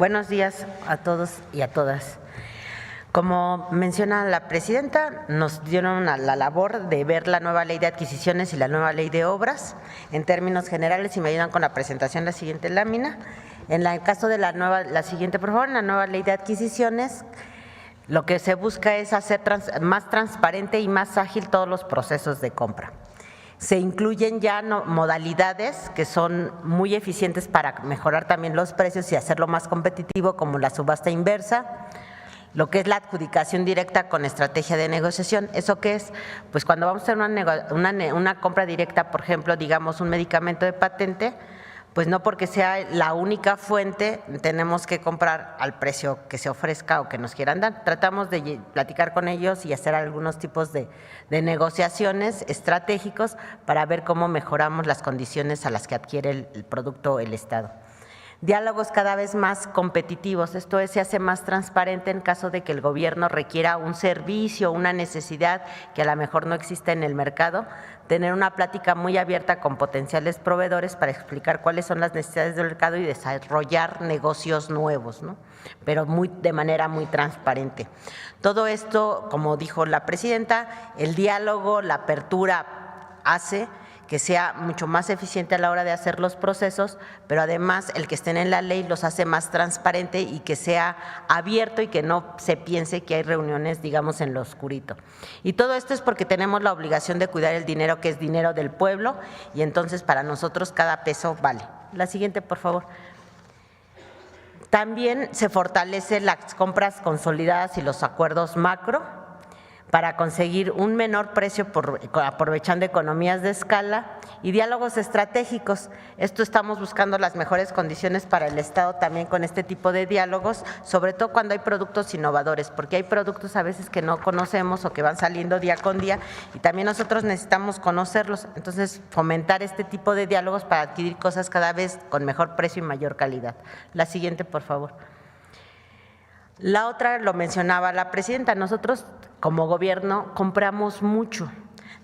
Buenos días a todos y a todas. Como menciona la presidenta, nos dieron la labor de ver la nueva ley de adquisiciones y la nueva ley de obras. En términos generales, si me ayudan con la presentación, la siguiente lámina. En el caso de la siguiente, por favor, en la nueva ley de adquisiciones, lo que se busca es hacer más transparente y más ágil todos los procesos de compra. Se incluyen ya modalidades que son muy eficientes para mejorar también los precios y hacerlo más competitivo, como la subasta inversa, lo que es la adjudicación directa con estrategia de negociación. ¿Eso qué es? Pues cuando vamos a hacer una compra directa, por ejemplo, digamos un medicamento de patente, pues no porque sea la única fuente tenemos que comprar al precio que se ofrezca o que nos quieran dar. Tratamos de platicar con ellos y hacer algunos tipos de negociaciones estratégicos para ver cómo mejoramos las condiciones a las que adquiere el producto el Estado. Diálogos cada vez más competitivos, esto es, se hace más transparente en caso de que el gobierno requiera un servicio, una necesidad que a lo mejor no existe en el mercado, tener una plática muy abierta con potenciales proveedores para explicar cuáles son las necesidades del mercado y desarrollar negocios nuevos, ¿no? Pero de manera muy transparente. Todo esto, como dijo la presidenta, el diálogo, la apertura hace que sea mucho más eficiente a la hora de hacer los procesos, pero además el que estén en la ley los hace más transparente y que sea abierto y que no se piense que hay reuniones, digamos, en lo oscurito. Y todo esto es porque tenemos la obligación de cuidar el dinero, que es dinero del pueblo, y entonces para nosotros cada peso vale. La siguiente, por favor. También se fortalece las compras consolidadas y los acuerdos macro para conseguir un menor precio aprovechando economías de escala y diálogos estratégicos. Esto estamos buscando las mejores condiciones para el Estado también con este tipo de diálogos, sobre todo cuando hay productos innovadores, porque hay productos a veces que no conocemos o que van saliendo día con día y también nosotros necesitamos conocerlos. Entonces, fomentar este tipo de diálogos para adquirir cosas cada vez con mejor precio y mayor calidad. La siguiente, por favor. La otra lo mencionaba la presidenta, nosotros como gobierno compramos mucho,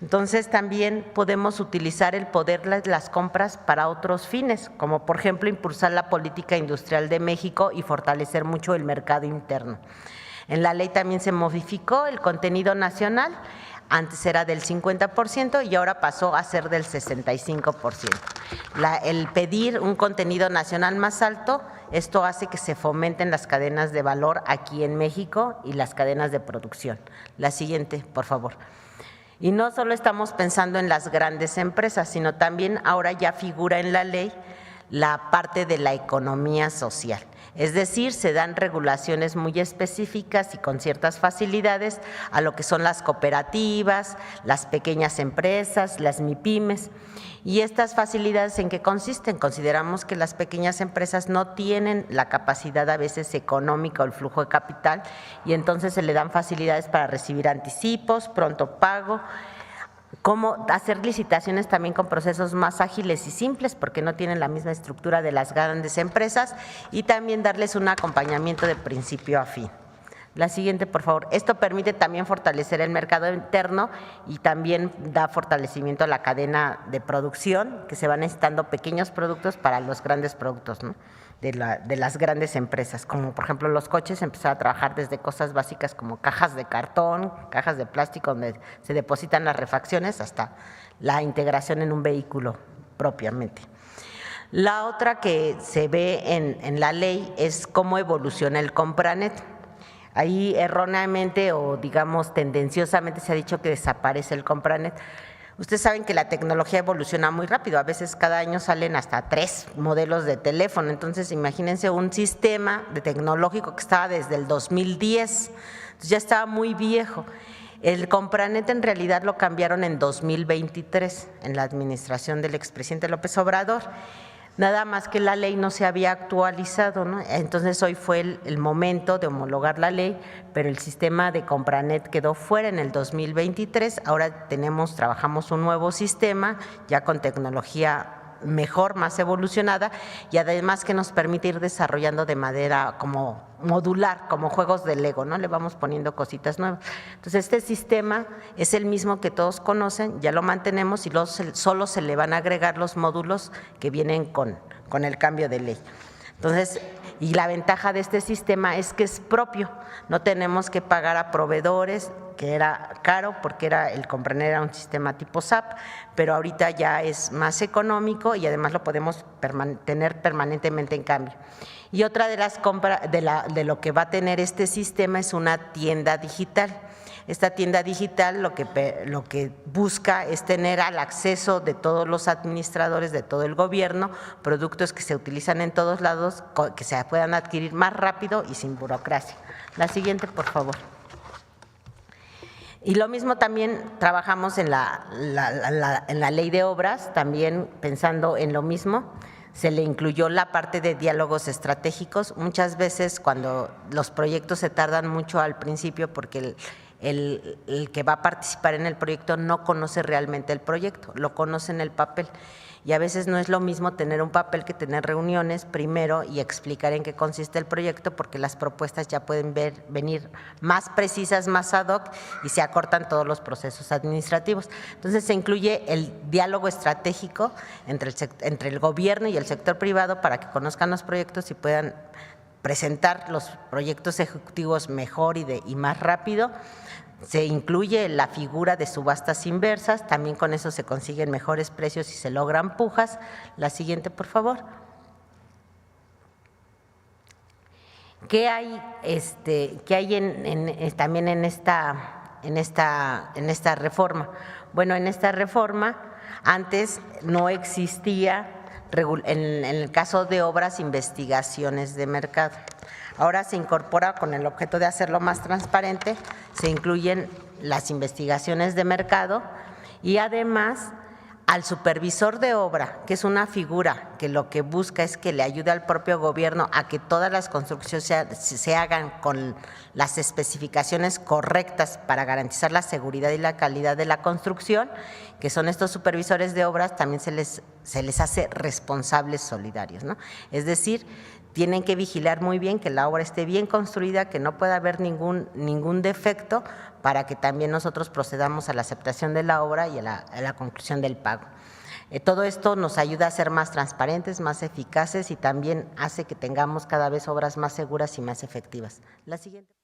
entonces también podemos utilizar el poder de las compras para otros fines, como por ejemplo impulsar la política industrial de México y fortalecer mucho el mercado interno. En la ley también se modificó el contenido nacional, antes era del 50% y ahora pasó a ser del 65%. El pedir un contenido nacional más alto, esto hace que se fomenten las cadenas de valor aquí en México y las cadenas de producción. La siguiente, por favor. Y no solo estamos pensando en las grandes empresas, sino también ahora ya figura en la ley la parte de la economía social. Es decir, se dan regulaciones muy específicas y con ciertas facilidades a lo que son las cooperativas, las pequeñas empresas, las MIPYMES. ¿Y estas facilidades en qué consisten? Consideramos que las pequeñas empresas no tienen la capacidad a veces económica o el flujo de capital y entonces se le dan facilidades para recibir anticipos, pronto pago, cómo hacer licitaciones también con procesos más ágiles y simples porque no tienen la misma estructura de las grandes empresas y también darles un acompañamiento de principio a fin. La siguiente, por favor. Esto permite también fortalecer el mercado interno y también da fortalecimiento a la cadena de producción, que se van necesitando pequeños productos para los grandes productos, ¿no? de las grandes empresas, como por ejemplo los coches, empezar a trabajar desde cosas básicas como cajas de cartón, cajas de plástico donde se depositan las refacciones hasta la integración en un vehículo propiamente. La otra que se ve en la ley es cómo evoluciona el Compranet. Ahí erróneamente o digamos tendenciosamente se ha dicho que desaparece el Compranet. Ustedes saben que la tecnología evoluciona muy rápido, a veces cada año salen hasta 3 modelos de teléfono, entonces imagínense un sistema tecnológico que estaba desde el 2010, entonces ya estaba muy viejo. El Compranet en realidad lo cambiaron en 2023 en la administración del expresidente López Obrador. Nada más que la ley no se había actualizado, ¿no? Entonces hoy fue el momento de homologar la ley, pero el sistema de Compranet quedó fuera en el 2023, ahora trabajamos un nuevo sistema ya con tecnología mejor, más evolucionada y además que nos permite ir desarrollando de manera como modular, como juegos de Lego, ¿no? Le vamos poniendo cositas nuevas. Entonces este sistema es el mismo que todos conocen, ya lo mantenemos y solo se le van a agregar los módulos que vienen con el cambio de ley. Entonces Y la ventaja de este sistema es que es propio, no tenemos que pagar a proveedores, que era caro porque el Comprener era un sistema tipo SAP, pero ahorita ya es más económico y además lo podemos tener permanentemente en cambio. Y otra de las compras de lo que va a tener este sistema es una tienda digital. Esta tienda digital lo que busca es tener al acceso de todos los administradores de todo el gobierno, productos que se utilizan en todos lados, que se puedan adquirir más rápido y sin burocracia. La siguiente, por favor. Y lo mismo también trabajamos en la ley de obras, también pensando en lo mismo. Se le incluyó la parte de diálogos estratégicos. Muchas veces cuando los proyectos se tardan mucho al principio porque el que va a participar en el proyecto no conoce realmente el proyecto, lo conoce en el papel. Y a veces no es lo mismo tener un papel que tener reuniones primero y explicar en qué consiste el proyecto, porque las propuestas ya pueden venir más precisas, más ad hoc, y se acortan todos los procesos administrativos. Entonces se incluye el diálogo estratégico entre el gobierno y el sector privado para que conozcan los proyectos y puedan presentar los proyectos ejecutivos mejor y más rápido. Se incluye la figura de subastas inversas, también con eso se consiguen mejores precios y se logran pujas. La siguiente, por favor. ¿Qué hay también en esta reforma? Bueno, en esta reforma antes no existía, en el caso de obras, investigaciones de mercado. Ahora se incorpora con el objeto de hacerlo más transparente, se incluyen las investigaciones de mercado y además al supervisor de obra, que es una figura que lo que busca es que le ayude al propio gobierno a que todas las construcciones se hagan con las especificaciones correctas para garantizar la seguridad y la calidad de la construcción, que son estos supervisores de obras, también se les hace responsables solidarios, ¿no? Es decir, tienen que vigilar muy bien que la obra esté bien construida, que no pueda haber ningún defecto, para que también nosotros procedamos a la aceptación de la obra y a la conclusión del pago. Todo esto nos ayuda a ser más transparentes, más eficaces y también hace que tengamos cada vez obras más seguras y más efectivas. La siguiente.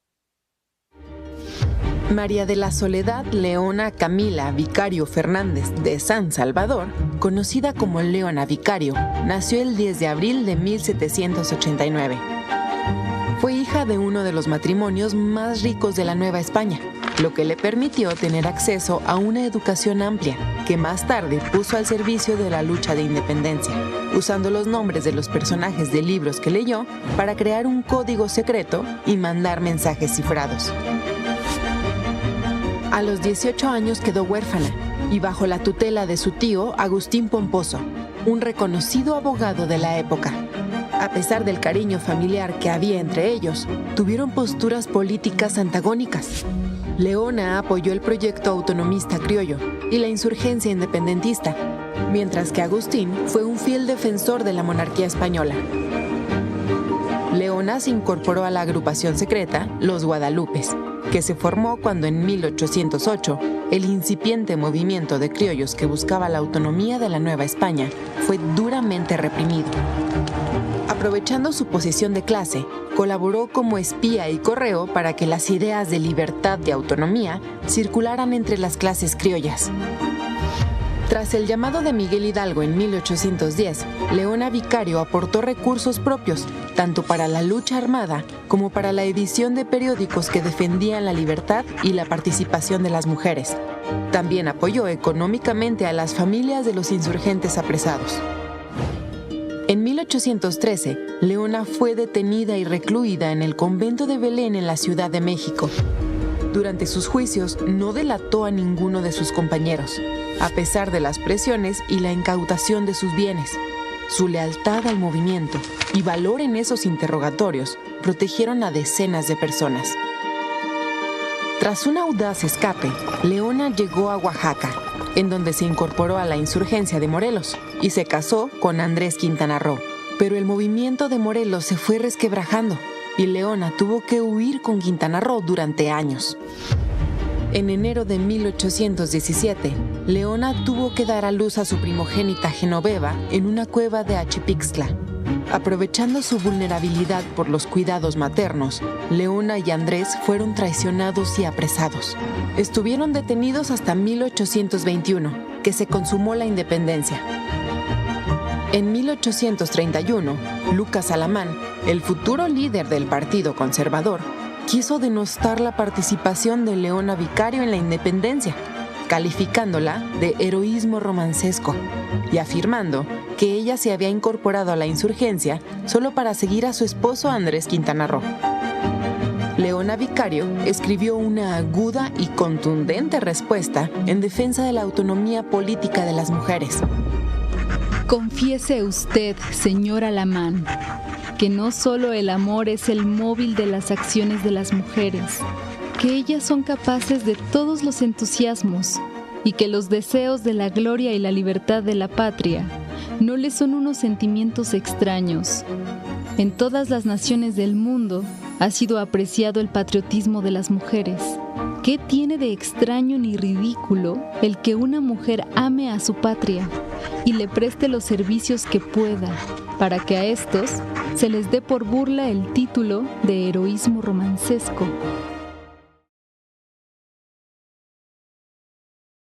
María de la Soledad Leona Camila Vicario Fernández de San Salvador, conocida como Leona Vicario, nació el 10 de abril de 1789. Fue hija de uno de los matrimonios más ricos de la Nueva España, lo que le permitió tener acceso a una educación amplia, que más tarde puso al servicio de la lucha de independencia, usando los nombres de los personajes de libros que leyó para crear un código secreto y mandar mensajes cifrados. A los 18 años quedó huérfana y bajo la tutela de su tío Agustín Pomposo, un reconocido abogado de la época. A pesar del cariño familiar que había entre ellos, tuvieron posturas políticas antagónicas. Leona apoyó el proyecto autonomista criollo y la insurgencia independentista, mientras que Agustín fue un fiel defensor de la monarquía española. Leona se incorporó a la agrupación secreta Los Guadalupes, que se formó cuando en 1808 el incipiente movimiento de criollos que buscaba la autonomía de la Nueva España fue duramente reprimido. Aprovechando su posición de clase, colaboró como espía y correo para que las ideas de libertad y autonomía circularan entre las clases criollas. Tras el llamado de Miguel Hidalgo en 1810, Leona Vicario aportó recursos propios, tanto para la lucha armada como para la edición de periódicos que defendían la libertad y la participación de las mujeres. También apoyó económicamente a las familias de los insurgentes apresados. En 1813, Leona fue detenida y recluida en el convento de Belén en la Ciudad de México. Durante sus juicios no delató a ninguno de sus compañeros, a pesar de las presiones y la incautación de sus bienes. Su lealtad al movimiento y valor en esos interrogatorios protegieron a decenas de personas. Tras un audaz escape, Leona llegó a Oaxaca, en donde se incorporó a la insurgencia de Morelos y se casó con Andrés Quintana Roo. Pero el movimiento de Morelos se fue resquebrajando y Leona tuvo que huir con Quintana Roo durante años. En enero de 1817, Leona tuvo que dar a luz a su primogénita Genoveva en una cueva de Achipixtla. Aprovechando su vulnerabilidad por los cuidados maternos, Leona y Andrés fueron traicionados y apresados. Estuvieron detenidos hasta 1821, que se consumó la independencia. En 1831, Lucas Alamán, el futuro líder del Partido Conservador, quiso denostar la participación de Leona Vicario en la independencia, calificándola de heroísmo romancesco y afirmando que ella se había incorporado a la insurgencia solo para seguir a su esposo Andrés Quintana Roo. Leona Vicario escribió una aguda y contundente respuesta en defensa de la autonomía política de las mujeres. Confiese usted, señor Alamán, que no solo el amor es el móvil de las acciones de las mujeres, que ellas son capaces de todos los entusiasmos y que los deseos de la gloria y la libertad de la patria no les son unos sentimientos extraños. En todas las naciones del mundo ha sido apreciado el patriotismo de las mujeres. ¿Qué tiene de extraño ni ridículo el que una mujer ame a su patria y le preste los servicios que pueda, para que a estos se les dé por burla el título de heroísmo romancesco?